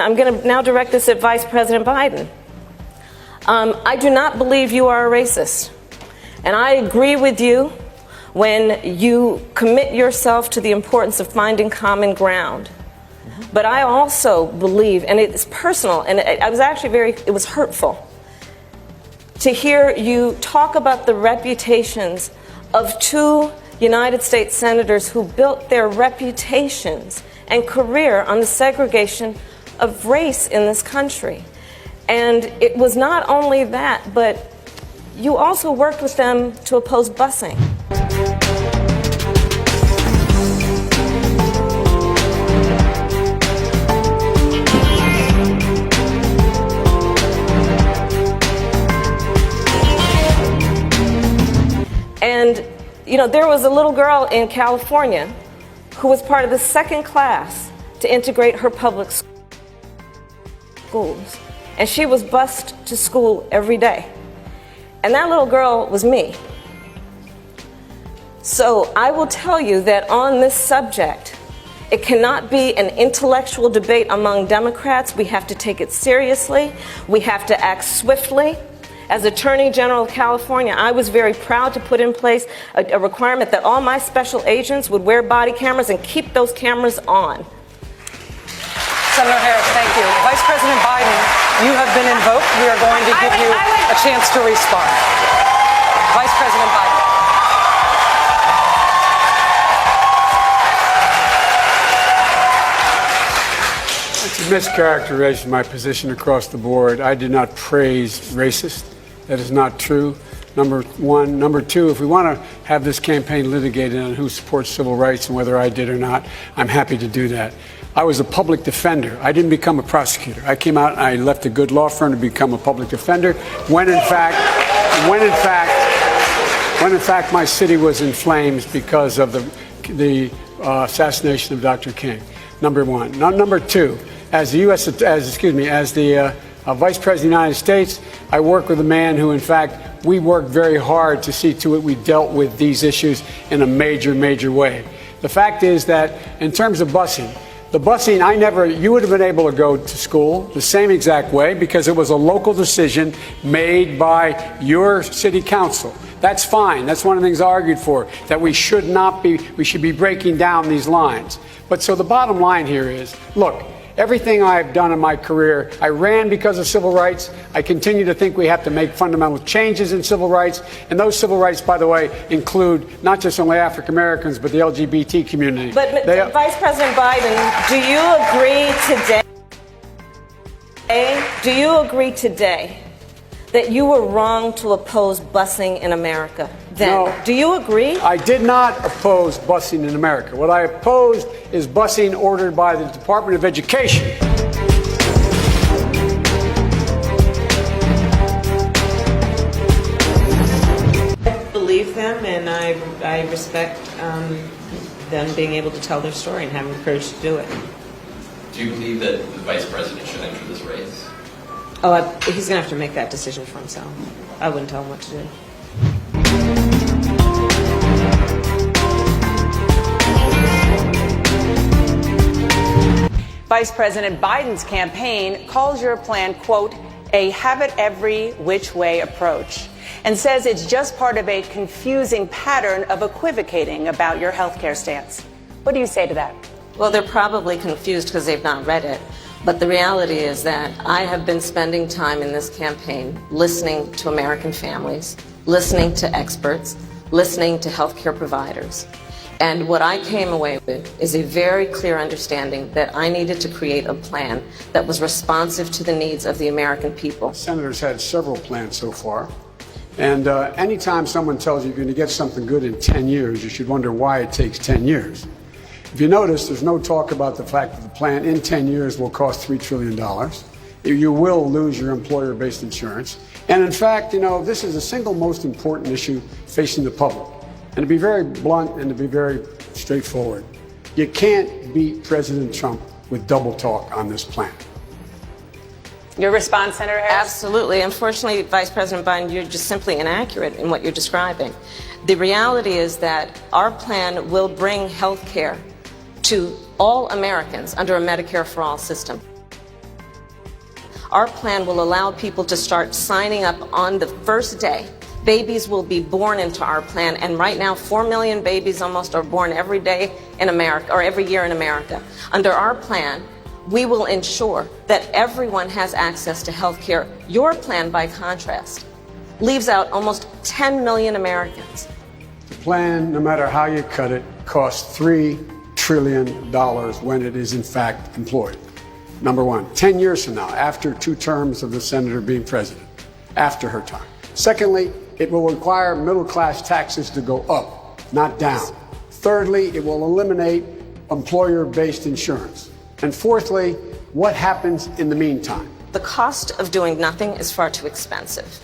I'm going to now direct this at Vice President Biden. I do not believe you are a racist. And I agree with you when you commit yourself to the importance of finding common ground. But I also believe, and it's personal, and I was actually it was hurtful to hear you talk about the reputations of two United States senators who built their reputations and career on the segregation of race in this country. And it was not only that, but you also worked with them to oppose busing. And, you know, there was a little girl in California who was part of the second class to integrate her public schools. And she was bused to school every day. And that little girl was me. So I will tell you that on this subject, it cannot be an intellectual debate among Democrats. We have to take it seriously. We have to act swiftly. As Attorney General of California, I was very proud to put in place a requirement that all my special agents would wear body cameras and keep those cameras on. Senator Harris, thank you. Vice President Biden, you have been invoked. We are going to give you a chance to respond. Vice President Biden. It's a mischaracterization of my position across the board. I did not praise racist. That is not true. Number one. Number two, if we want to have this campaign litigated on who supports civil rights and whether I did or not, I'm happy to do that. I was a public defender. I didn't become a prosecutor. I came out and I left a good law firm to become a public defender when in fact my city was in flames because of the assassination of Dr. King. Number one. Number two, as the Vice President of the United States, I work with a man who, in fact, we worked very hard to see to it we dealt with these issues in a major way. The fact is that in terms of busing, you would have been able to go to school the same exact way because it was a local decision made by your city council. That's fine. That's one of the things I argued for, that we should be breaking down these lines. But so the bottom line here is, look, everything I've done in my career, I ran because of civil rights. I continue to think we have to make fundamental changes in civil rights. And those civil rights, by the way, include not just only African Americans, but the LGBT community. But Vice President Biden, do you agree today that you were wrong to oppose busing in America then? No, do you agree? I did not oppose busing in America. What I opposed is busing ordered by the Department of Education. I believe them, and I respect them being able to tell their story and having the courage to do it. Do you believe that the Vice President should enter this race? Oh, he's going to have to make that decision for himself. I wouldn't tell him what to do. Vice President Biden's campaign calls your plan, quote, a have it every which way approach, and says it's just part of a confusing pattern of equivocating about your health care stance. What do you say to that? Well, they're probably confused because they've not read it. But the reality is that I have been spending time in this campaign listening to American families, listening to experts, listening to healthcare providers. And what I came away with is a very clear understanding that I needed to create a plan that was responsive to the needs of the American people. Senators had several plans so far. And anytime someone tells you you're going to get something good in 10 years, you should wonder why it takes 10 years. If you notice, there's no talk about the fact that the plan in 10 years will cost $3 trillion. You will lose your employer-based insurance. And in fact, you know, this is the single most important issue facing the public. And to be very blunt and to be very straightforward, you can't beat President Trump with double talk on this plan. Your response, Senator Harris? Absolutely. Unfortunately, Vice President Biden, you're just simply inaccurate in what you're describing. The reality is that our plan will bring health care to all Americans under a Medicare for All system. Our plan will allow people to start signing up on the first day. Babies will be born into our plan, and right now 4 million babies almost are born every day in America, or every year in America. Under our plan, we will ensure that everyone has access to health care. Your plan, by contrast, leaves out almost 10 million Americans. The plan, no matter how you cut it, costs $3 trillion when it is in fact employed. Number one, 10 years from now, after 2 terms of the senator being president, after her time. Secondly, it will require middle-class taxes to go up, not down. Thirdly, it will eliminate employer-based insurance. And fourthly, what happens in the meantime? The cost of doing nothing is far too expensive.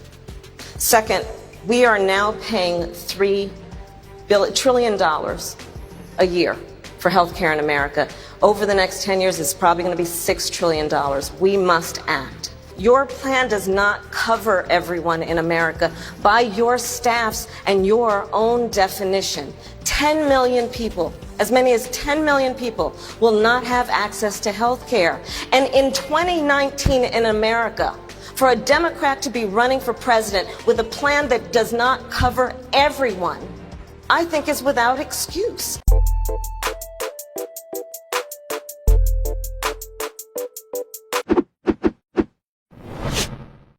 Second, we are now paying $3 trillion a year for health care in America. Over the next 10 years, it's probably going to be $6 trillion. We must act. Your plan does not cover everyone in America. By your staff's and your own definition, 10 million people, as many as 10 million people, will not have access to health care. And in 2019 in America, for a Democrat to be running for president with a plan that does not cover everyone, I think is without excuse.